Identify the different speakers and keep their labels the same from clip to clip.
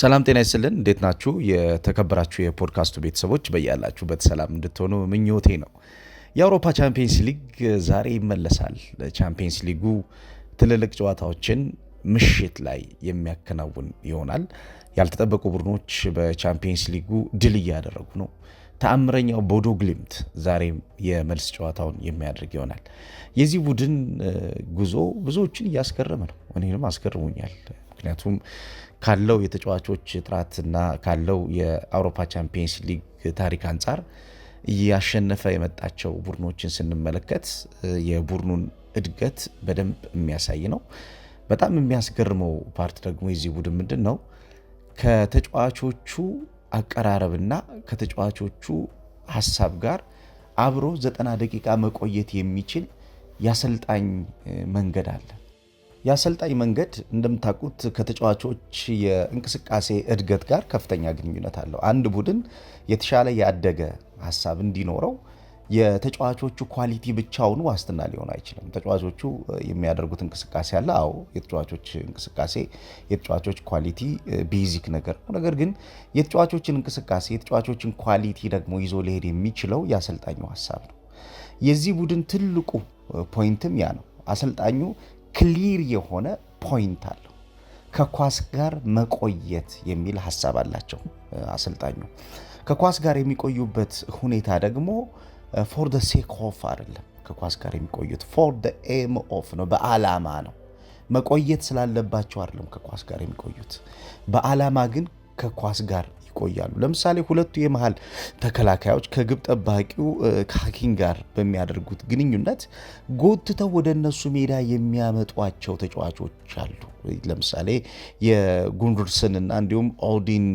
Speaker 1: ሰላም ጤና ይስጥልን። እንዴት ናችሁ? የተከበራችሁ የፖድካስቱ ቤተሰቦች በያላችሁበት ሰላም እንድትሆኑ ምኞቴ ነው። የአውሮፓ ቻምፒየንስ ሊግ ዛሬ ይመለሳል። ቻምፒየንስ ሊጉ ትልልቅ ጨዋታዎችን ምሽት ላይ የሚያከናውን ይሆናል። ያልተጠበቁ ቡድኖች በቻምፒየንስ ሊጉ ድል እያደረጉ ነው። ተአምረኛው ቦዶ ግሊምት ዛሬም የመልስ ጨዋታውን የሚያደርግ ይሆናል። የዚህ ቡድን ጉዞ ብዙዎችን እያስገረመ ነው። እኔንም አስገርሙኛል። ምክንያቱም ካለው የተጫዋቾች ጥራትና ካለው የአውሮፓ ቻምፒየንስ ሊግ ታሪክ አንጻር እያሸነፈ የመጣቸው ቡድኖችን ስንመለከት የቡድኑን እድገት በደንብ የሚያሳይ ነው። በጣም የሚያስገርመው ፓርት ደግሞ የዚህ ቡድን ምንድን ነው? ከተጫዋቾቹ አቀራረብና ከተጫዋቾቹ ሀሳብ ጋር አብሮ 90 ደቂቃ መቆየት የሚችል የአሰልጣኝ መንገድ አለ። የአሰልጣኝ መንገድ እንደምታውቁት ከተጫዋቾች የእንቅስቃሴ እድገት ጋር ከፍተኛ ግንኙነት አለው። አንድ ቡድን የተሻለ ያደገ ሀሳብ እንዲኖረው የተጫዋቾቹ ኳሊቲ ብቻውን ዋስትና ሊሆን አይችልም። ተጫዋቾቹ የሚያደርጉት እንቅስቃሴ አለ። አዎ የተጫዋቾች እንቅስቃሴ፣ የተጫዋቾች ኳሊቲ ቤዚክ ነገር ነው። ነገር ግን የተጫዋቾችን እንቅስቃሴ፣ የተጫዋቾችን ኳሊቲ ደግሞ ይዞ ሊሄድ የሚችለው የአሰልጣኙ ሀሳብ ነው። የዚህ ቡድን ትልቁ ፖይንትም ያ ነው። አሰልጣኙ ክሊር የሆነ ፖይንት አለው። ከኳስ ጋር መቆየት የሚል ሀሳብ አላቸው አሰልጣኙ። ከኳስ ጋር የሚቆዩበት ሁኔታ ደግሞ ፎር ደ ሴክ ኦፍ አይደለም። ከኳስ ጋር የሚቆዩት ፎር ደ ኤም ኦፍ ነው፣ በአላማ ነው። መቆየት ስላለባቸው አይደለም ከኳስ ጋር የሚቆዩት፣ በአላማ ግን ከኳስ ጋር ይቆያሉ። ለምሳሌ ሁለቱ የመሃል ተከላካዮች ከግብ ጠባቂው ከሀኪም ጋር በሚያደርጉት ግንኙነት ጎትተው ወደ እነሱ ሜዳ የሚያመጧቸው ተጫዋቾች አሉ። ለምሳሌ የጉንዱርሰን እና እንዲሁም ኦዲን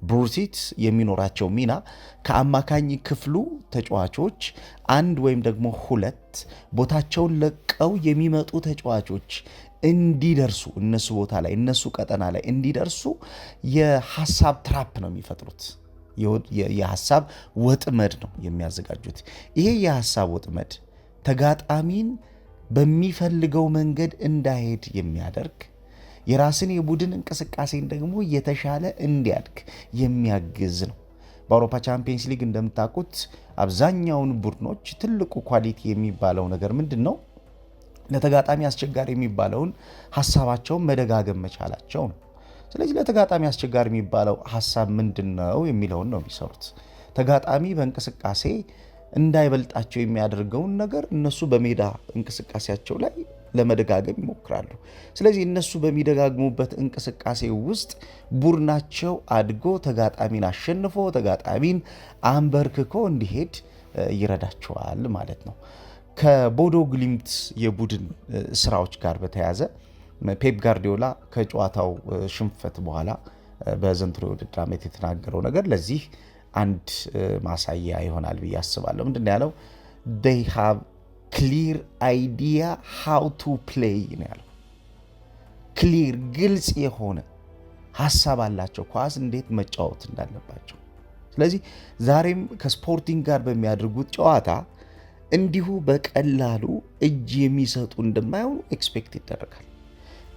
Speaker 1: ብሩቲት የሚኖራቸው ሚና ከአማካኝ ክፍሉ ተጫዋቾች አንድ ወይም ደግሞ ሁለት ቦታቸውን ለቀው የሚመጡ ተጫዋቾች እንዲደርሱ እነሱ ቦታ ላይ እነሱ ቀጠና ላይ እንዲደርሱ የሐሳብ ትራፕ ነው የሚፈጥሩት። የሐሳብ ወጥመድ ነው የሚያዘጋጁት። ይሄ የሐሳብ ወጥመድ ተጋጣሚን በሚፈልገው መንገድ እንዳይሄድ የሚያደርግ የራስን የቡድን እንቅስቃሴን ደግሞ የተሻለ እንዲያድግ የሚያግዝ ነው። በአውሮፓ ቻምፒየንስ ሊግ እንደምታውቁት አብዛኛውን ቡድኖች ትልቁ ኳሊቲ የሚባለው ነገር ምንድን ነው? ለተጋጣሚ አስቸጋሪ የሚባለውን ሀሳባቸውን መደጋገም መቻላቸው ነው። ስለዚህ ለተጋጣሚ አስቸጋሪ የሚባለው ሀሳብ ምንድን ነው የሚለውን ነው የሚሰሩት። ተጋጣሚ በእንቅስቃሴ እንዳይበልጣቸው የሚያደርገውን ነገር እነሱ በሜዳ እንቅስቃሴያቸው ላይ ለመደጋገም ይሞክራሉ። ስለዚህ እነሱ በሚደጋግሙበት እንቅስቃሴ ውስጥ ቡድናቸው አድጎ ተጋጣሚን አሸንፎ ተጋጣሚን አንበርክኮ እንዲሄድ ይረዳቸዋል ማለት ነው። ከቦዶ ግሊምት የቡድን ስራዎች ጋር በተያያዘ ፔፕ ጋርዲዮላ ከጨዋታው ሽንፈት በኋላ በዘንድሮ የውድድር ዓመት የተናገረው ነገር ለዚህ አንድ ማሳያ ይሆናል ብዬ አስባለሁ። ምንድን ነው ያለው? they have clear idea how to play ነው ያለው። ክሊር ግልጽ የሆነ ሀሳብ አላቸው ኳስ እንዴት መጫወት እንዳለባቸው። ስለዚህ ዛሬም ከስፖርቲንግ ጋር በሚያደርጉት ጨዋታ እንዲሁ በቀላሉ እጅ የሚሰጡ እንደማይሆኑ ኤክስፔክት ይደረጋል።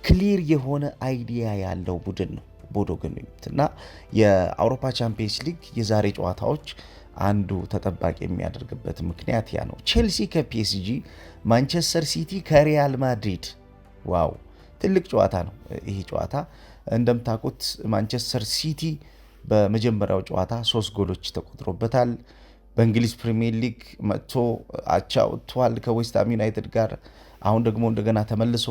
Speaker 1: ክሊር የሆነ አይዲያ ያለው ቡድን ነው ቦዶ ግሊምት እና የአውሮፓ ቻምፒየንስ ሊግ የዛሬ ጨዋታዎች አንዱ ተጠባቂ የሚያደርግበት ምክንያት ያ ነው። ቼልሲ ከፒኤስጂ፣ ማንቸስተር ሲቲ ከሪያል ማድሪድ። ዋው ትልቅ ጨዋታ ነው ይሄ ጨዋታ። እንደምታውቁት ማንቸስተር ሲቲ በመጀመሪያው ጨዋታ 3 ጎሎች ተቆጥሮበታል። በእንግሊዝ ፕሪሚየር ሊግ መጥቶ አቻ ወጥቷል ከዌስትሃም ዩናይትድ ጋር። አሁን ደግሞ እንደገና ተመልሶ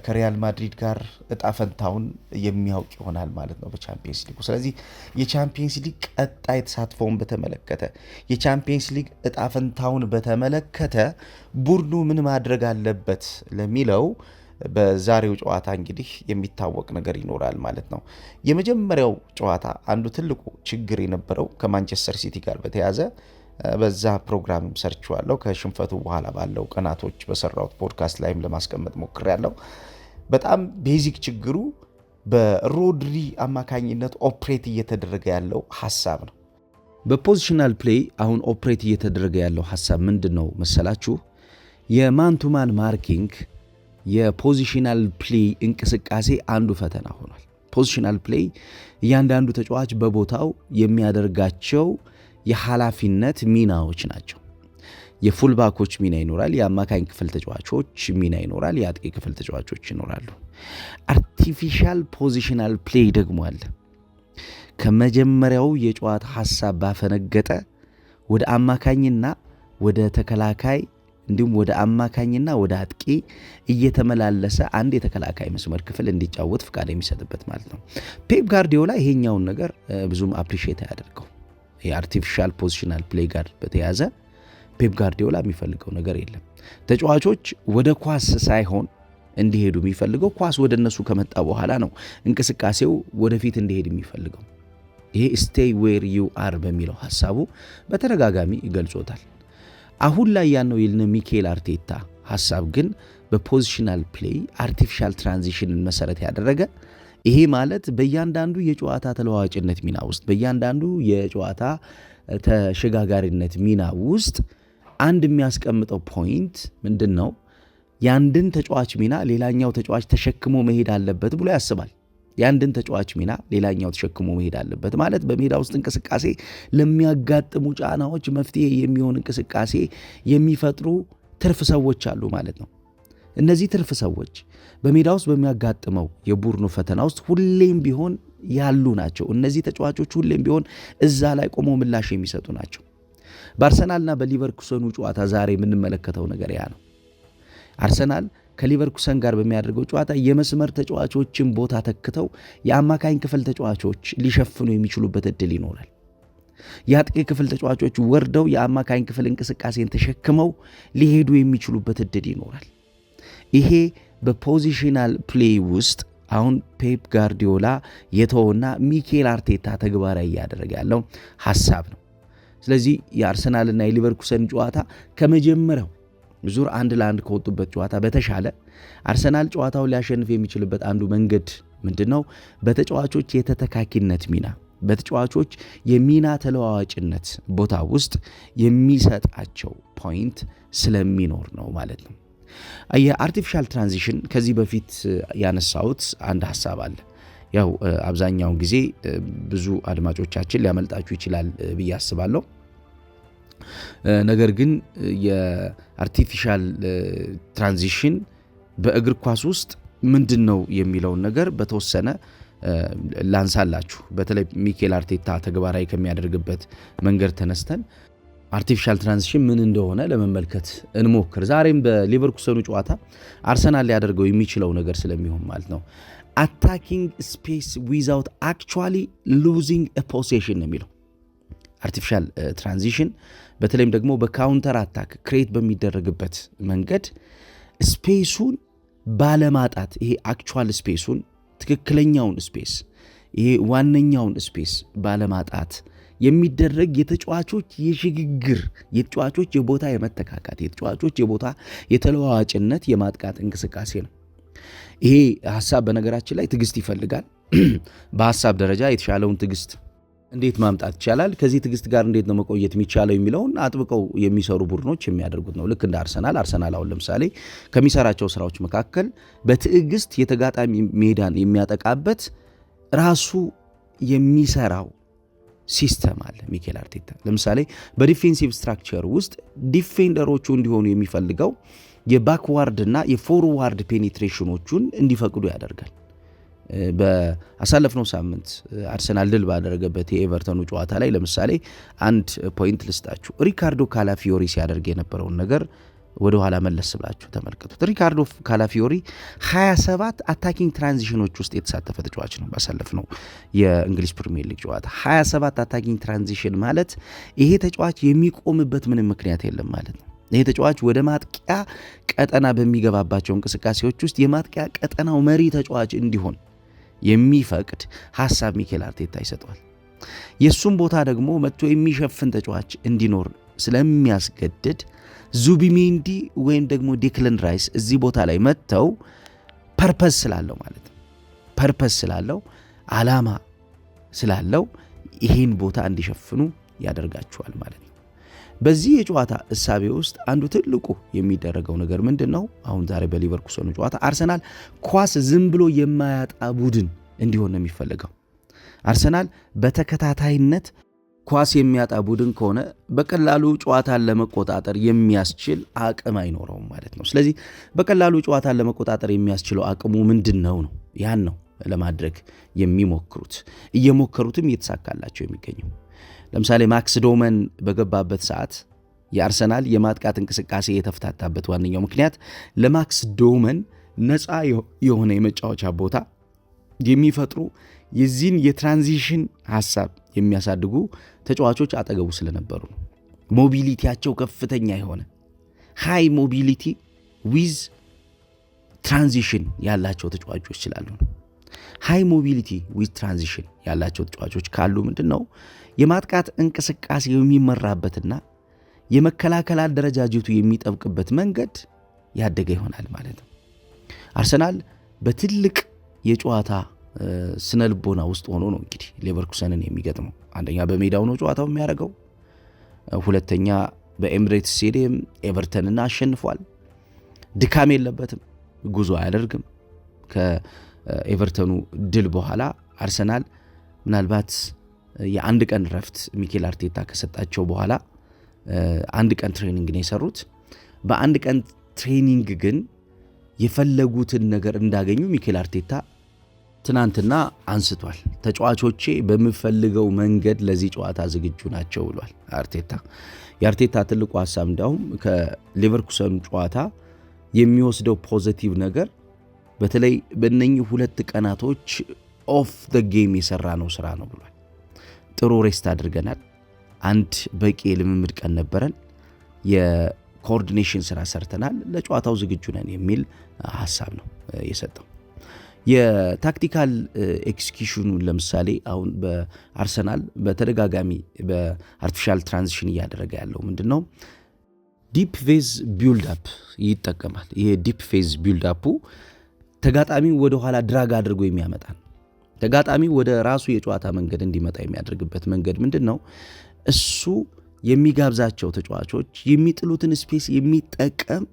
Speaker 1: ከሪያል ማድሪድ ጋር እጣ ፈንታውን የሚያውቅ ይሆናል ማለት ነው በቻምፒየንስ ሊግ። ስለዚህ የቻምፒየንስ ሊግ ቀጣይ ተሳትፎውን በተመለከተ የቻምፒየንስ ሊግ እጣ ፈንታውን በተመለከተ ቡድኑ ምን ማድረግ አለበት ለሚለው በዛሬው ጨዋታ እንግዲህ የሚታወቅ ነገር ይኖራል ማለት ነው። የመጀመሪያው ጨዋታ አንዱ ትልቁ ችግር የነበረው ከማንቸስተር ሲቲ ጋር በተያያዘ በዛ ፕሮግራምም ሰርችዋለሁ። ከሽንፈቱ በኋላ ባለው ቀናቶች በሰራሁት ፖድካስት ላይም ለማስቀመጥ ሞክሬያለሁ። በጣም ቤዚክ ችግሩ በሮድሪ አማካኝነት ኦፕሬት እየተደረገ ያለው ሀሳብ ነው። በፖዚሽናል ፕሌይ አሁን ኦፕሬት እየተደረገ ያለው ሀሳብ ምንድን ነው መሰላችሁ? የማንቱማን ማርኪንግ የፖዚሽናል ፕሌይ እንቅስቃሴ አንዱ ፈተና ሆኗል። ፖዚሽናል ፕሌይ እያንዳንዱ ተጫዋች በቦታው የሚያደርጋቸው የኃላፊነት ሚናዎች ናቸው። የፉልባኮች ሚና ይኖራል፣ የአማካኝ ክፍል ተጫዋቾች ሚና ይኖራል፣ የአጥቂ ክፍል ተጫዋቾች ይኖራሉ። አርቲፊሻል ፖዚሽናል ፕሌይ ደግሞ አለ። ከመጀመሪያው የጨዋታ ሐሳብ ባፈነገጠ ወደ አማካኝና ወደ ተከላካይ እንዲሁም ወደ አማካኝና ወደ አጥቂ እየተመላለሰ አንድ የተከላካይ መስመር ክፍል እንዲጫወት ፍቃድ የሚሰጥበት ማለት ነው። ፔፕ ጋርዲዮላ ይሄኛውን ነገር ብዙም አፕሪሺየት አያደርገው። የአርቲፊሻል ፖዚሽናል ፕሌይ ጋር በተያያዘ ፔፕ ጋርዲዮላ የሚፈልገው ነገር የለም። ተጫዋቾች ወደ ኳስ ሳይሆን እንዲሄዱ የሚፈልገው ኳስ ወደ እነሱ ከመጣ በኋላ ነው እንቅስቃሴው ወደፊት እንዲሄድ የሚፈልገው። ይሄ ስቴይ ዌር ዩ አር በሚለው ሐሳቡ በተደጋጋሚ ይገልጾታል። አሁን ላይ ያለው የነ ሚኬል አርቴታ ሐሳብ ግን በፖዚሽናል ፕሌይ አርቲፊሻል ትራንዚሽንን መሰረት ያደረገ ይሄ ማለት በእያንዳንዱ የጨዋታ ተለዋዋጭነት ሚና ውስጥ በእያንዳንዱ የጨዋታ ተሸጋጋሪነት ሚና ውስጥ አንድ የሚያስቀምጠው ፖይንት ምንድን ነው? የአንድን ተጫዋች ሚና ሌላኛው ተጫዋች ተሸክሞ መሄድ አለበት ብሎ ያስባል። የአንድን ተጫዋች ሚና ሌላኛው ተሸክሞ መሄድ አለበት ማለት በሜዳ ውስጥ እንቅስቃሴ ለሚያጋጥሙ ጫናዎች መፍትሄ የሚሆን እንቅስቃሴ የሚፈጥሩ ትርፍ ሰዎች አሉ ማለት ነው። እነዚህ ትርፍ ሰዎች በሜዳ ውስጥ በሚያጋጥመው የቡድኑ ፈተና ውስጥ ሁሌም ቢሆን ያሉ ናቸው። እነዚህ ተጫዋቾች ሁሌም ቢሆን እዛ ላይ ቆመው ምላሽ የሚሰጡ ናቸው። በአርሰናልና በሊቨርኩሰኑ ጨዋታ ዛሬ የምንመለከተው ነገር ያ ነው። አርሰናል ከሊቨርኩሰን ጋር በሚያደርገው ጨዋታ የመስመር ተጫዋቾችን ቦታ ተክተው የአማካኝ ክፍል ተጫዋቾች ሊሸፍኑ የሚችሉበት እድል ይኖራል። የአጥቂ ክፍል ተጫዋቾች ወርደው የአማካኝ ክፍል እንቅስቃሴን ተሸክመው ሊሄዱ የሚችሉበት እድል ይኖራል። ይሄ በፖዚሽናል ፕሌይ ውስጥ አሁን ፔፕ ጋርዲዮላ የተወውና ሚኬል አርቴታ ተግባራዊ እያደረገ ያለው ሐሳብ ነው። ስለዚህ የአርሰናልና የሊቨርኩሰን ጨዋታ ከመጀመሪያው ዙር 1-1 ከወጡበት ጨዋታ በተሻለ አርሰናል ጨዋታውን ሊያሸንፍ የሚችልበት አንዱ መንገድ ምንድነው? በተጫዋቾች የተተካኪነት ሚና በተጫዋቾች የሚና ተለዋዋጭነት ቦታ ውስጥ የሚሰጣቸው ፖይንት ስለሚኖር ነው ማለት ነው። የአርቲፊሻል ትራንዚሽን ከዚህ በፊት ያነሳሁት አንድ ሐሳብ አለ። ያው አብዛኛውን ጊዜ ብዙ አድማጮቻችን ሊያመልጣችሁ ይችላል ብዬ አስባለሁ። ነገር ግን የአርቲፊሻል ትራንዚሽን በእግር ኳስ ውስጥ ምንድን ነው የሚለውን ነገር በተወሰነ ላንሳላችሁ። በተለይ ሚኬል አርቴታ ተግባራዊ ከሚያደርግበት መንገድ ተነስተን አርቲፊሻል ትራንዚሽን ምን እንደሆነ ለመመልከት እንሞክር። ዛሬም በሊቨርኩሰኑ ጨዋታ አርሰናል ሊያደርገው የሚችለው ነገር ስለሚሆን ማለት ነው። አታኪንግ ስፔስ ዊዛውት አክቹዋሊ ሉዚንግ ፖሴሽን ነው የሚለው አርቲፊሻል ትራንዚሽን። በተለይም ደግሞ በካውንተር አታክ ክሬት በሚደረግበት መንገድ ስፔሱን ባለማጣት ይሄ አክቹዋል ስፔሱን ትክክለኛውን ስፔስ ይሄ ዋነኛውን ስፔስ ባለማጣት የሚደረግ የተጫዋቾች የሽግግር የተጫዋቾች የቦታ የመተካካት የተጫዋቾች የቦታ የተለዋዋጭነት የማጥቃት እንቅስቃሴ ነው። ይሄ ሐሳብ በነገራችን ላይ ትዕግስት ይፈልጋል። በሐሳብ ደረጃ የተሻለውን ትዕግስት እንዴት ማምጣት ይቻላል፣ ከዚህ ትዕግስት ጋር እንዴት ነው መቆየት የሚቻለው የሚለውን አጥብቀው የሚሰሩ ቡድኖች የሚያደርጉት ነው። ልክ እንደ አርሰናል አሁን ለምሳሌ ከሚሰራቸው ስራዎች መካከል በትዕግስት የተጋጣሚ ሜዳን የሚያጠቃበት ራሱ የሚሰራው ሲስተም አለ። ሚኬል አርቴታ ለምሳሌ በዲፌንሲቭ ስትራክቸር ውስጥ ዲፌንደሮቹ እንዲሆኑ የሚፈልገው የባክዋርድ እና የፎርዋርድ ፔኔትሬሽኖቹን እንዲፈቅዱ ያደርጋል። በአሳለፍነው ሳምንት አርሰናል ድል ባደረገበት የኤቨርተኑ ጨዋታ ላይ ለምሳሌ አንድ ፖይንት ልስጣችሁ። ሪካርዶ ካላፊዮሪ ሲያደርግ የነበረውን ነገር ወደ ኋላ መለስ ብላችሁ ተመልከቱት። ሪካርዶ ካላፊዮሪ 27 አታኪንግ ትራንዚሽኖች ውስጥ የተሳተፈ ተጫዋች ነው። ባሳለፍነው የእንግሊዝ ፕሪሚየር ሊግ ጨዋታ 27 አታኪንግ ትራንዚሽን ማለት ይሄ ተጫዋች የሚቆምበት ምንም ምክንያት የለም ማለት ነው። ይሄ ተጫዋች ወደ ማጥቂያ ቀጠና በሚገባባቸው እንቅስቃሴዎች ውስጥ የማጥቂያ ቀጠናው መሪ ተጫዋች እንዲሆን የሚፈቅድ ሐሳብ ሚኬል አርቴታ ይሰጠዋል። የሱም ቦታ ደግሞ መጥቶ የሚሸፍን ተጫዋች እንዲኖር ስለሚያስገድድ ዙቢሜንዲ ወይም ደግሞ ዲክለን ራይስ እዚህ ቦታ ላይ መጥተው ፐርፐስ ስላለው ማለት ነው ፐርፐስ ስላለው ዓላማ ስላለው ይሄን ቦታ እንዲሸፍኑ ያደርጋቸዋል ማለት ነው። በዚህ የጨዋታ እሳቤ ውስጥ አንዱ ትልቁ የሚደረገው ነገር ምንድን ነው? አሁን ዛሬ በሊቨርኩሰኑ ጨዋታ አርሰናል ኳስ ዝም ብሎ የማያጣ ቡድን እንዲሆን ነው የሚፈልገው። አርሰናል በተከታታይነት ኳስ የሚያጣ ቡድን ከሆነ በቀላሉ ጨዋታን ለመቆጣጠር የሚያስችል አቅም አይኖረውም ማለት ነው። ስለዚህ በቀላሉ ጨዋታን ለመቆጣጠር የሚያስችለው አቅሙ ምንድን ነው? ያን ነው ለማድረግ የሚሞክሩት፣ እየሞከሩትም እየተሳካላቸው የሚገኘው። ለምሳሌ ማክስ ዶመን በገባበት ሰዓት የአርሰናል የማጥቃት እንቅስቃሴ የተፈታታበት ዋነኛው ምክንያት ለማክስ ዶመን ነፃ የሆነ የመጫወቻ ቦታ የሚፈጥሩ የዚህን የትራንዚሽን ሐሳብ የሚያሳድጉ ተጫዋቾች አጠገቡ ስለነበሩ ነው። ሞቢሊቲያቸው ከፍተኛ የሆነ ሃይ ሞቢሊቲ ዊዝ ትራንዚሽን ያላቸው ተጫዋቾች ስላሉ ነው። ሃይ ሞቢሊቲ ዊዝ ትራንዚሽን ያላቸው ተጫዋቾች ካሉ ምንድን ነው የማጥቃት እንቅስቃሴ የሚመራበትና የመከላከል አደረጃጀቱ የሚጠብቅበት መንገድ ያደገ ይሆናል ማለት ነው። አርሰናል በትልቅ የጨዋታ ስነልቦና ውስጥ ሆኖ ነው እንግዲህ ሌቨርኩሰንን የሚገጥመው። አንደኛ በሜዳው ነው ጨዋታው የሚያደርገው፣ ሁለተኛ በኤምሬትስ ስቴዲየም ኤቨርተንን አሸንፏል። ድካም የለበትም፣ ጉዞ አያደርግም። ከኤቨርተኑ ድል በኋላ አርሰናል ምናልባት የአንድ ቀን ረፍት ሚኬል አርቴታ ከሰጣቸው በኋላ አንድ ቀን ትሬኒንግ ነው የሰሩት። በአንድ ቀን ትሬኒንግ ግን የፈለጉትን ነገር እንዳገኙ ሚኬል አርቴታ ትናንትና አንስቷል። ተጫዋቾቼ በምፈልገው መንገድ ለዚህ ጨዋታ ዝግጁ ናቸው ብሏል አርቴታ። የአርቴታ ትልቁ ሀሳብ እንዲያውም ከሌቨርኩሰኑ ጨዋታ የሚወስደው ፖዚቲቭ ነገር በተለይ በእነኚህ 2 ቀናቶች ኦፍ ዘ ጌም የሰራ ነው ስራ ነው ብሏል። ጥሩ ሬስት አድርገናል። አንድ በቂ የልምምድ ቀን ነበረን። የኮኦርዲኔሽን ስራ ሰርተናል። ለጨዋታው ዝግጁ ነን የሚል ሀሳብ ነው የሰጠው። የታክቲካል ኤክስኪዩሽኑን ለምሳሌ አሁን በአርሰናል በተደጋጋሚ በአርቲፊሻል ትራንዚሽን እያደረገ ያለው ምንድነው? ዲፕ ፌዝ ቢልድ አፕ ይጠቀማል። ይሄ ዲፕ ፌዝ ቢልድ አፑ ተጋጣሚው ወደ ኋላ ድራግ አድርጎ የሚያመጣ ተጋጣሚው ወደ ራሱ የጨዋታ መንገድ እንዲመጣ የሚያደርግበት መንገድ ምንድነው? እሱ የሚጋብዛቸው ተጫዋቾች የሚጥሉትን ስፔስ የሚጠቀም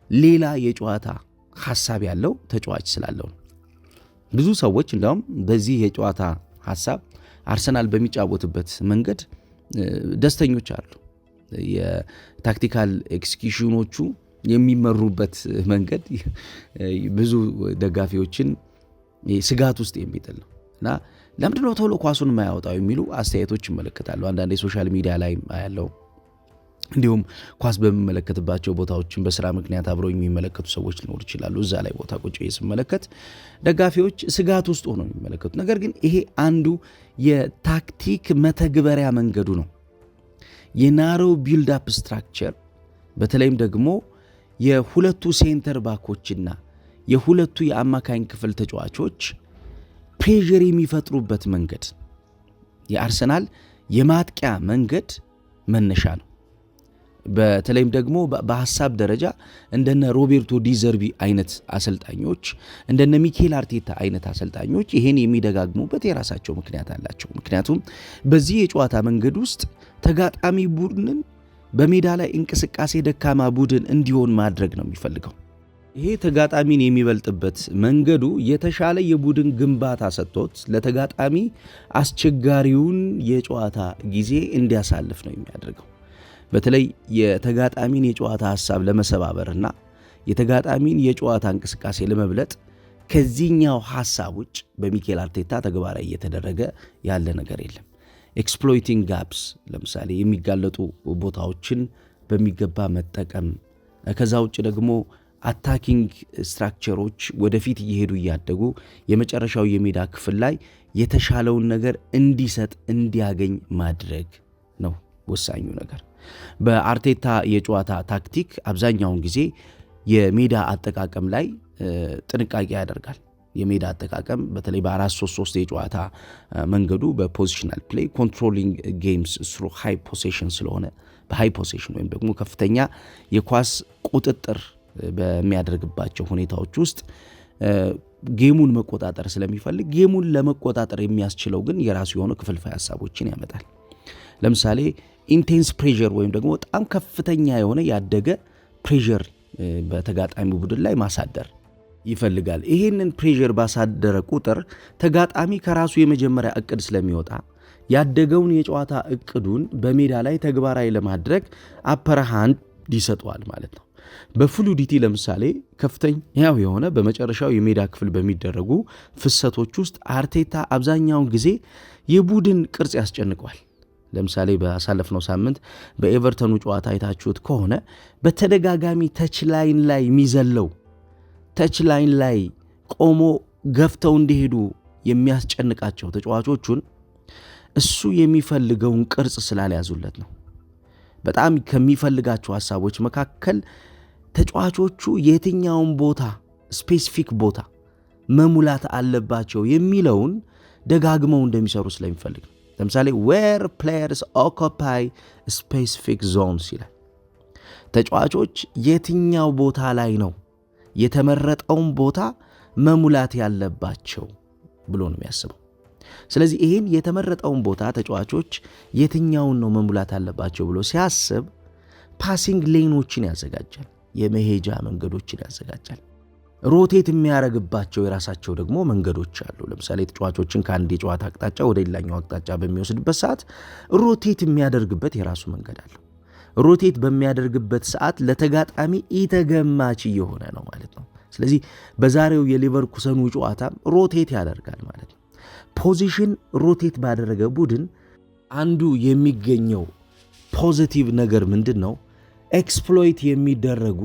Speaker 1: ሌላ የጨዋታ ሐሳብ ያለው ተጫዋች ስላለው ነው። ብዙ ሰዎች እንደውም በዚህ የጨዋታ ሐሳብ አርሰናል በሚጫወትበት መንገድ ደስተኞች አሉ። የታክቲካል ኤክስኪዩሽኖቹ የሚመሩበት መንገድ ብዙ ደጋፊዎችን ስጋት ውስጥ የሚጥል ነው እና ለምንድነው ቶሎ ኳሱን የማያወጣው የሚሉ አስተያየቶች ይመለከታሉ። አንዳንድ የሶሻል ሚዲያ ላይ ያለው እንዲሁም ኳስ በሚመለከትባቸው ቦታዎችን በስራ ምክንያት አብረው የሚመለከቱ ሰዎች ሊኖሩ ይችላሉ። እዛ ላይ ቦታ ቁጭ ስመለከት ደጋፊዎች ስጋት ውስጥ ሆነው የሚመለከቱ፣ ነገር ግን ይሄ አንዱ የታክቲክ መተግበሪያ መንገዱ ነው። የናሮ ቢልድ አፕ ስትራክቸር በተለይም ደግሞ የሁለቱ ሴንተር ባኮችና የሁለቱ የአማካኝ ክፍል ተጫዋቾች ፕሬዠር የሚፈጥሩበት መንገድ የአርሰናል የማጥቂያ መንገድ መነሻ ነው። በተለይም ደግሞ በሐሳብ ደረጃ እንደነ ሮቤርቶ ዲዘርቢ አይነት አሰልጣኞች እንደነ ሚኬል አርቴታ አይነት አሰልጣኞች ይሄን የሚደጋግሙበት የራሳቸው ምክንያት አላቸው። ምክንያቱም በዚህ የጨዋታ መንገድ ውስጥ ተጋጣሚ ቡድንን በሜዳ ላይ እንቅስቃሴ ደካማ ቡድን እንዲሆን ማድረግ ነው የሚፈልገው። ይሄ ተጋጣሚን የሚበልጥበት መንገዱ የተሻለ የቡድን ግንባታ ሰጥቶት ለተጋጣሚ አስቸጋሪውን የጨዋታ ጊዜ እንዲያሳልፍ ነው የሚያደርገው። በተለይ የተጋጣሚን የጨዋታ ሐሳብ ለመሰባበርና የተጋጣሚን የጨዋታ እንቅስቃሴ ለመብለጥ ከዚህኛው ሐሳብ ውጭ በሚኬል አርቴታ ተግባራዊ እየተደረገ ያለ ነገር የለም። ኤክስፕሎይቲንግ ጋፕስ ለምሳሌ የሚጋለጡ ቦታዎችን በሚገባ መጠቀም፣ ከዛ ውጭ ደግሞ አታኪንግ ስትራክቸሮች ወደፊት እየሄዱ እያደጉ የመጨረሻው የሜዳ ክፍል ላይ የተሻለውን ነገር እንዲሰጥ እንዲያገኝ ማድረግ ነው ወሳኙ ነገር። በአርቴታ የጨዋታ ታክቲክ አብዛኛውን ጊዜ የሜዳ አጠቃቀም ላይ ጥንቃቄ ያደርጋል። የሜዳ አጠቃቀም በተለይ በ4-3-3 የጨዋታ መንገዱ በፖዚሽናል ፕሌይ ኮንትሮሊንግ ጌምስ ስሩ ሃይ ፖሴሽን ስለሆነ በሃይ ፖሴሽን ወይም ደግሞ ከፍተኛ የኳስ ቁጥጥር በሚያደርግባቸው ሁኔታዎች ውስጥ ጌሙን መቆጣጠር ስለሚፈልግ ጌሙን ለመቆጣጠር የሚያስችለው ግን የራሱ የሆኑ ክፍልፋይ ሐሳቦችን ያመጣል። ለምሳሌ ኢንቴንስ ፕሬዠር ወይም ደግሞ በጣም ከፍተኛ የሆነ ያደገ ፕሬዠር በተጋጣሚ ቡድን ላይ ማሳደር ይፈልጋል። ይሄንን ፕሬዠር ባሳደረ ቁጥር ተጋጣሚ ከራሱ የመጀመሪያ እቅድ ስለሚወጣ ያደገውን የጨዋታ እቅዱን በሜዳ ላይ ተግባራዊ ለማድረግ አፐር ሃንድ ይሰጠዋል ማለት ነው። በፍሉዲቲ ለምሳሌ ከፍተኛው የሆነ በመጨረሻው የሜዳ ክፍል በሚደረጉ ፍሰቶች ውስጥ አርቴታ አብዛኛውን ጊዜ የቡድን ቅርጽ ያስጨንቀዋል። ለምሳሌ ባሳለፍነው ሳምንት በኤቨርተኑ ጨዋታ አይታችሁት ከሆነ በተደጋጋሚ ተች ላይን ላይ የሚዘለው ተች ላይን ላይ ቆሞ ገፍተው እንዲሄዱ የሚያስጨንቃቸው ተጫዋቾቹን እሱ የሚፈልገውን ቅርጽ ስላልያዙለት ነው። በጣም ከሚፈልጋቸው ሐሳቦች መካከል ተጫዋቾቹ የትኛውን ቦታ ስፔሲፊክ ቦታ መሙላት አለባቸው የሚለውን ደጋግመው እንደሚሰሩ ስለሚፈልግ ነው። ለምሳሌ where players occupy specific zones ይላል። ተጫዋቾች የትኛው ቦታ ላይ ነው የተመረጠውን ቦታ መሙላት ያለባቸው ብሎ ነው የሚያስበው። ስለዚህ ይህን የተመረጠውን ቦታ ተጫዋቾች የትኛውን ነው መሙላት አለባቸው ብሎ ሲያስብ ፓሲንግ ሌኖችን ያዘጋጃል፣ የመሄጃ መንገዶችን ያዘጋጃል። ሮቴት የሚያደርግባቸው የራሳቸው ደግሞ መንገዶች አሉ። ለምሳሌ ተጫዋቾችን ከአንድ የጨዋታ አቅጣጫ ወደ ሌላኛው አቅጣጫ በሚወስድበት ሰዓት ሮቴት የሚያደርግበት የራሱ መንገድ አለው። ሮቴት በሚያደርግበት ሰዓት ለተጋጣሚ ኢተገማች እየሆነ ነው ማለት ነው። ስለዚህ በዛሬው የሊቨርኩሰኑ ጨዋታ ሮቴት ያደርጋል ማለት ነው። ፖዚሽን ሮቴት ባደረገ ቡድን አንዱ የሚገኘው ፖዚቲቭ ነገር ምንድን ነው? ኤክስፕሎይት የሚደረጉ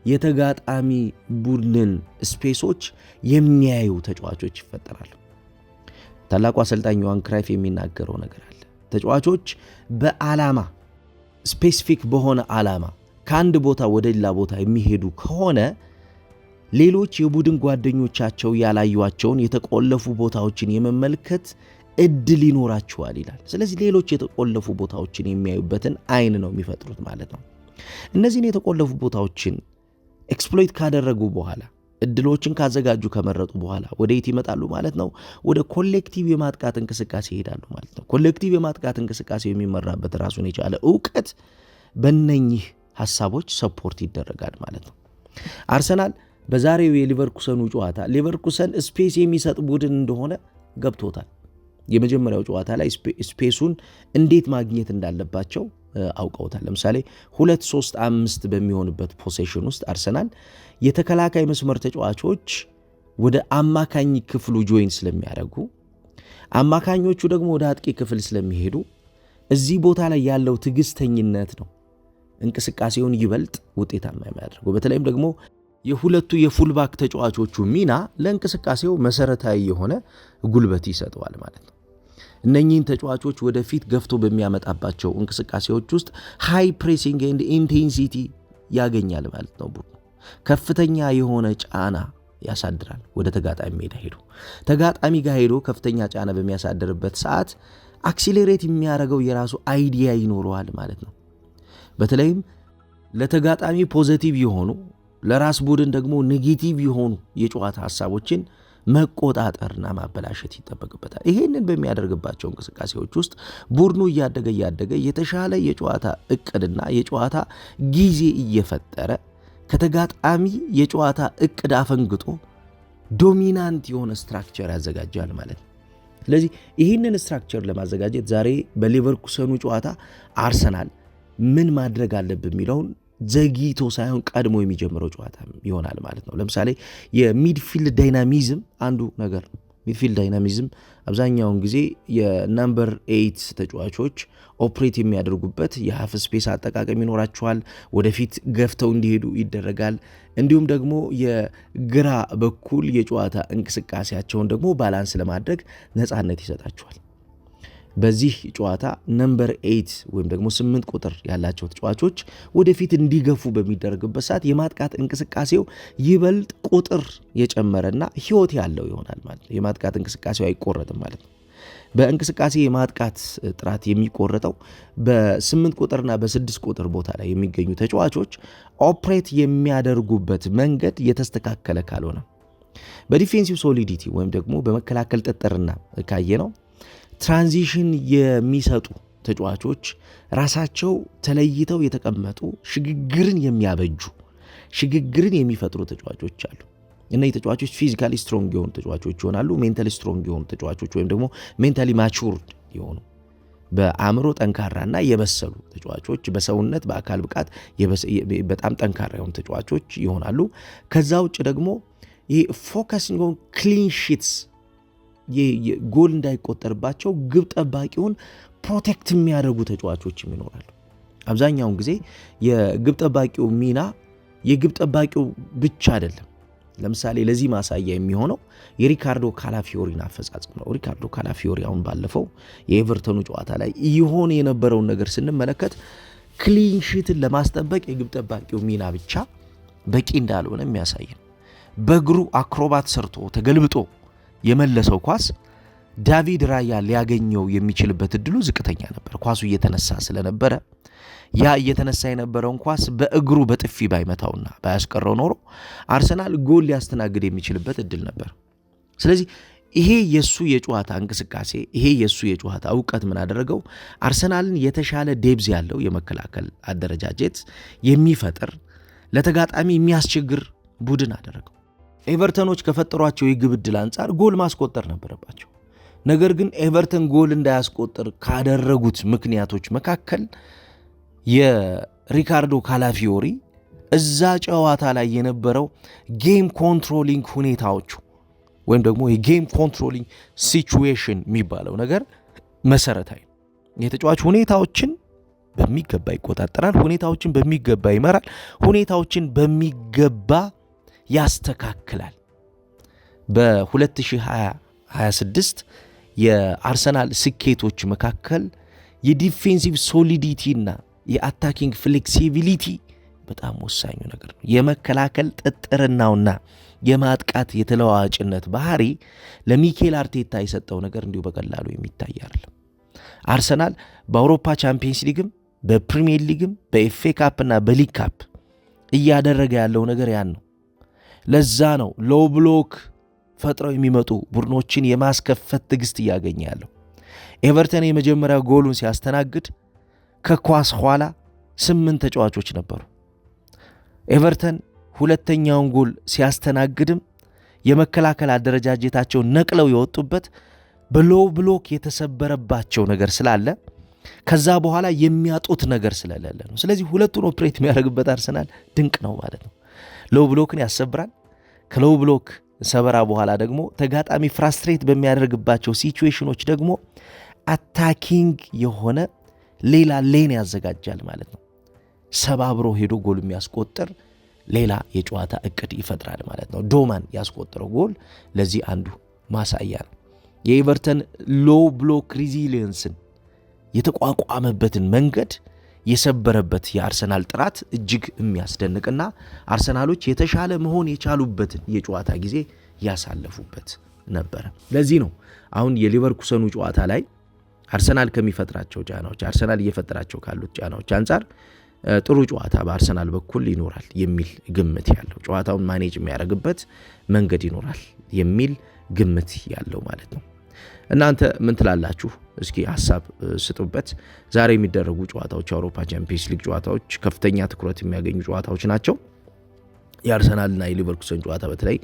Speaker 1: የተጋጣሚ ቡድንን ስፔሶች የሚያዩ ተጫዋቾች ይፈጠራሉ። ታላቁ አሰልጣኝ ዮሃን ክራይፍ የሚናገረው ነገር አለ። ተጫዋቾች በዓላማ ስፔሲፊክ በሆነ ዓላማ ከአንድ ቦታ ወደ ሌላ ቦታ የሚሄዱ ከሆነ ሌሎች የቡድን ጓደኞቻቸው ያላዩዋቸውን የተቆለፉ ቦታዎችን የመመልከት እድል ይኖራቸዋል ይላል። ስለዚህ ሌሎች የተቆለፉ ቦታዎችን የሚያዩበትን አይን ነው የሚፈጥሩት ማለት ነው። እነዚህን የተቆለፉ ቦታዎችን ኤክስፕሎይት ካደረጉ በኋላ እድሎችን ካዘጋጁ ከመረጡ በኋላ ወደ የት ይመጣሉ ማለት ነው? ወደ ኮሌክቲቭ የማጥቃት እንቅስቃሴ ይሄዳሉ ማለት ነው። ኮሌክቲቭ የማጥቃት እንቅስቃሴ የሚመራበት ራሱን የቻለ ዕውቀት በእነኚህ ሐሳቦች ሰፖርት ይደረጋል ማለት ነው። አርሰናል በዛሬው የሊቨርኩሰኑ ጨዋታ ሊቨርኩሰን ስፔስ የሚሰጥ ቡድን እንደሆነ ገብቶታል። የመጀመሪያው ጨዋታ ላይ ስፔሱን እንዴት ማግኘት እንዳለባቸው አውቀውታል። ለምሳሌ 2-3-5 በሚሆንበት ፖሴሽን ውስጥ አርሰናል የተከላካይ መስመር ተጫዋቾች ወደ አማካኝ ክፍሉ ጆይን ስለሚያደርጉ አማካኞቹ ደግሞ ወደ አጥቂ ክፍል ስለሚሄዱ እዚህ ቦታ ላይ ያለው ትዕግስተኝነት ነው እንቅስቃሴውን ይበልጥ ውጤታማ የሚያደርገው። በተለይም ደግሞ የሁለቱ የፉልባክ ተጫዋቾቹ ሚና ለእንቅስቃሴው መሰረታዊ የሆነ ጉልበት ይሰጠዋል ማለት ነው። እነኚህን ተጫዋቾች ወደፊት ገፍቶ በሚያመጣባቸው እንቅስቃሴዎች ውስጥ ሃይ ፕሬሲንግ ኤንድ ኢንቴንሲቲ ያገኛል ማለት ነው። ቡድኑ ከፍተኛ የሆነ ጫና ያሳድራል። ወደ ተጋጣሚ ሜዳ ሄዶ ተጋጣሚ ጋር ሄዶ ከፍተኛ ጫና በሚያሳድርበት ሰዓት አክሲሌሬት የሚያደርገው የራሱ አይዲያ ይኖረዋል ማለት ነው። በተለይም ለተጋጣሚ ፖዚቲቭ የሆኑ ለራስ ቡድን ደግሞ ኔጌቲቭ የሆኑ የጨዋታ ሐሳቦችን መቆጣጠርና ማበላሸት ይጠበቅበታል። ይሄንን በሚያደርግባቸው እንቅስቃሴዎች ውስጥ ቡድኑ እያደገ የተሻለ የጨዋታ እቅድና የጨዋታ ጊዜ እየፈጠረ ከተጋጣሚ የጨዋታ እቅድ አፈንግጦ ዶሚናንት የሆነ ስትራክቸር ያዘጋጃል ማለት ነው። ስለዚህ ይህንን ስትራክቸር ለማዘጋጀት ዛሬ በሊቨርኩሰኑ ጨዋታ አርሰናል ምን ማድረግ አለብን የሚለውን ዘግይቶ ሳይሆን ቀድሞ የሚጀምረው ጨዋታ ይሆናል ማለት ነው። ለምሳሌ የሚድፊልድ ዳይናሚዝም አንዱ ነገር ነው። ሚድፊልድ ዳይናሚዝም አብዛኛውን ጊዜ የናምበር 8 ተጫዋቾች ኦፕሬት የሚያደርጉበት የሃፍ ስፔስ አጠቃቀም ይኖራቸዋል። ወደፊት ገፍተው እንዲሄዱ ይደረጋል። እንዲሁም ደግሞ የግራ በኩል የጨዋታ እንቅስቃሴያቸውን ደግሞ ባላንስ ለማድረግ ነፃነት ይሰጣቸዋል። በዚህ ጨዋታ ነምበር 8 ወይም ደግሞ 8 ቁጥር ያላቸው ተጫዋቾች ወደፊት እንዲገፉ በሚደረግበት ሰዓት የማጥቃት እንቅስቃሴው ይበልጥ ቁጥር የጨመረና ህይወት ያለው ይሆናል ማለት ነው። የማጥቃት እንቅስቃሴው አይቆረጥም ማለት ነው። በእንቅስቃሴ የማጥቃት ጥራት የሚቆረጠው በ8 ቁጥርና በ6 ቁጥር ቦታ ላይ የሚገኙ ተጫዋቾች ኦፕሬት የሚያደርጉበት መንገድ የተስተካከለ ካልሆነ በዲፌንሲቭ ሶሊዲቲ ወይም ደግሞ በመከላከል ጥጥርና ካየ ነው ትራንዚሽን የሚሰጡ ተጫዋቾች ራሳቸው ተለይተው የተቀመጡ ሽግግርን የሚያበጁ ሽግግርን የሚፈጥሩ ተጫዋቾች አሉ። እነዚህ ተጫዋቾች ፊዚካሊ ስትሮንግ የሆኑ ተጫዋቾች ይሆናሉ። ሜንታሊ ስትሮንግ የሆኑ ተጫዋቾች ወይም ደግሞ ሜንታሊ ማቹርድ የሆኑ በአእምሮ ጠንካራና የበሰሉ ተጫዋቾች፣ በሰውነት በአካል ብቃት በጣም ጠንካራ የሆኑ ተጫዋቾች ይሆናሉ። ከዛ ውጭ ደግሞ ይህ ፎከሲንግ ኦን ክሊን ሺትስ ጎል እንዳይቆጠርባቸው ግብ ጠባቂውን ፕሮቴክት የሚያደርጉ ተጫዋቾችም ይኖራሉ። አብዛኛውን ጊዜ የግብ ጠባቂው ሚና የግብ ጠባቂው ብቻ አይደለም። ለምሳሌ ለዚህ ማሳያ የሚሆነው የሪካርዶ ካላፊዮሪን አፈጻጸም ነው። ሪካርዶ ካላፊዮሪ አሁን ባለፈው የኤቨርተኑ ጨዋታ ላይ ይሆን የነበረውን ነገር ስንመለከት ክሊን ሺትን ለማስጠበቅ የግብ ጠባቂው ሚና ብቻ በቂ እንዳልሆነ የሚያሳይ ነው። በእግሩ አክሮባት ሰርቶ ተገልብጦ የመለሰው ኳስ ዳቪድ ራያ ሊያገኘው የሚችልበት እድሉ ዝቅተኛ ነበር። ኳሱ እየተነሳ ስለነበረ ያ እየተነሳ የነበረውን ኳስ በእግሩ በጥፊ ባይመታውና ባያስቀረው ኖሮ አርሰናል ጎል ሊያስተናግድ የሚችልበት እድል ነበር። ስለዚህ ይሄ የሱ የጨዋታ እንቅስቃሴ፣ ይሄ የሱ የጨዋታ እውቀት ምን አደረገው? አርሰናልን የተሻለ ዴብዝ ያለው የመከላከል አደረጃጀት የሚፈጥር ለተጋጣሚ የሚያስቸግር ቡድን አደረገው። ኤቨርተኖች ከፈጠሯቸው የግብ ዕድል አንጻር ጎል ማስቆጠር ነበረባቸው። ነገር ግን ኤቨርተን ጎል እንዳያስቆጥር ካደረጉት ምክንያቶች መካከል የሪካርዶ ካላፊዮሪ እዛ ጨዋታ ላይ የነበረው ጌም ኮንትሮሊንግ ሁኔታዎቹ ወይም ደግሞ የጌም ኮንትሮሊንግ ሲቹዌሽን የሚባለው ነገር መሰረታዊ ነው። የተጫዋች ሁኔታዎችን በሚገባ ይቆጣጠራል፣ ሁኔታዎችን በሚገባ ይመራል፣ ሁኔታዎችን በሚገባ ያስተካክላል። በ2026 የአርሰናል ስኬቶች መካከል የዲፌንሲቭ ሶሊዲቲና የአታኪንግ ፍሌክሲቢሊቲ በጣም ወሳኙ ነገር ነው። የመከላከል ጥጥርናውና የማጥቃት የተለዋዋጭነት ባህሪ ለሚኬል አርቴታ የሰጠው ነገር እንዲሁ በቀላሉ የሚታይ አይደለም። አርሰናል በአውሮፓ ቻምፒየንስ ሊግም በፕሪሚየር ሊግም በኤፍኤ ካፕና በሊግ ካፕ እያደረገ ያለው ነገር ያን ነው። ለዛ ነው ሎው ብሎክ ፈጥረው የሚመጡ ቡድኖችን የማስከፈት ትዕግስት እያገኘ ያለው። ኤቨርተን የመጀመሪያ ጎሉን ሲያስተናግድ ከኳስ ኋላ 8 ተጫዋቾች ነበሩ። ኤቨርተን ሁለተኛውን ጎል ሲያስተናግድም የመከላከል አደረጃጀታቸው ነቅለው የወጡበት በሎው ብሎክ የተሰበረባቸው ነገር ስላለ ከዛ በኋላ የሚያጡት ነገር ስለሌለ ነው። ስለዚህ ሁለቱን ኦፕሬት የሚያደርግበት አርሰናል ድንቅ ነው ማለት ነው። ሎው ብሎክን ያሰብራል። ከሎው ብሎክ ሰበራ በኋላ ደግሞ ተጋጣሚ ፍራስትሬት በሚያደርግባቸው ሲቹዌሽኖች ደግሞ አታኪንግ የሆነ ሌላ ሌን ያዘጋጃል ማለት ነው። ሰባብሮ ሄዶ ጎል የሚያስቆጥር ሌላ የጨዋታ እቅድ ይፈጥራል ማለት ነው። ዶማን ያስቆጠረው ጎል ለዚህ አንዱ ማሳያ ነው። የኤቨርተን ሎው ብሎክ ሪዚሊየንስን የተቋቋመበትን መንገድ የሰበረበት የአርሰናል ጥራት እጅግ የሚያስደንቅና አርሰናሎች የተሻለ መሆን የቻሉበትን የጨዋታ ጊዜ ያሳለፉበት ነበረ። ለዚህ ነው አሁን የሊቨርኩሰኑ ጨዋታ ላይ አርሰናል ከሚፈጥራቸው ጫናዎች፣ አርሰናል እየፈጠራቸው ካሉት ጫናዎች አንጻር ጥሩ ጨዋታ በአርሰናል በኩል ይኖራል የሚል ግምት ያለው፣ ጨዋታውን ማኔጅ የሚያደርግበት መንገድ ይኖራል የሚል ግምት ያለው ማለት ነው። እናንተ ምን ትላላችሁ? እስኪ ሀሳብ ስጡበት። ዛሬ የሚደረጉ ጨዋታዎች የአውሮፓ ቻምፒየንስ ሊግ ጨዋታዎች ከፍተኛ ትኩረት የሚያገኙ ጨዋታዎች ናቸው። የአርሰናልና የሊቨርኩሰን ጨዋታ በተለይ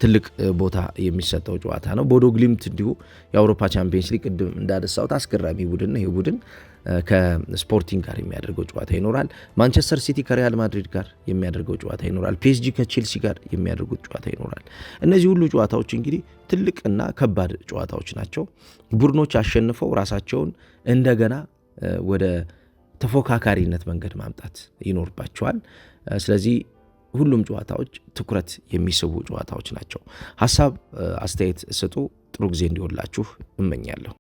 Speaker 1: ትልቅ ቦታ የሚሰጠው ጨዋታ ነው። ቦዶ ግሊምት እንዲሁ የአውሮፓ ቻምፒየንስ ሊግ ቅድም እንዳደሳሁት አስገራሚ ቡድን ነው። ይህ ቡድን ከስፖርቲንግ ጋር የሚያደርገው ጨዋታ ይኖራል። ማንቸስተር ሲቲ ከሪያል ማድሪድ ጋር የሚያደርገው ጨዋታ ይኖራል። ፒኤስጂ ከቼልሲ ጋር የሚያደርጉት ጨዋታ ይኖራል። እነዚህ ሁሉ ጨዋታዎች እንግዲህ ትልቅና ከባድ ጨዋታዎች ናቸው። ቡድኖች አሸንፈው ራሳቸውን እንደገና ወደ ተፎካካሪነት መንገድ ማምጣት ይኖርባቸዋል። ስለዚህ ሁሉም ጨዋታዎች ትኩረት የሚስቡ ጨዋታዎች ናቸው። ሀሳብ አስተያየት ስጡ። ጥሩ ጊዜ እንዲሆንላችሁ እመኛለሁ።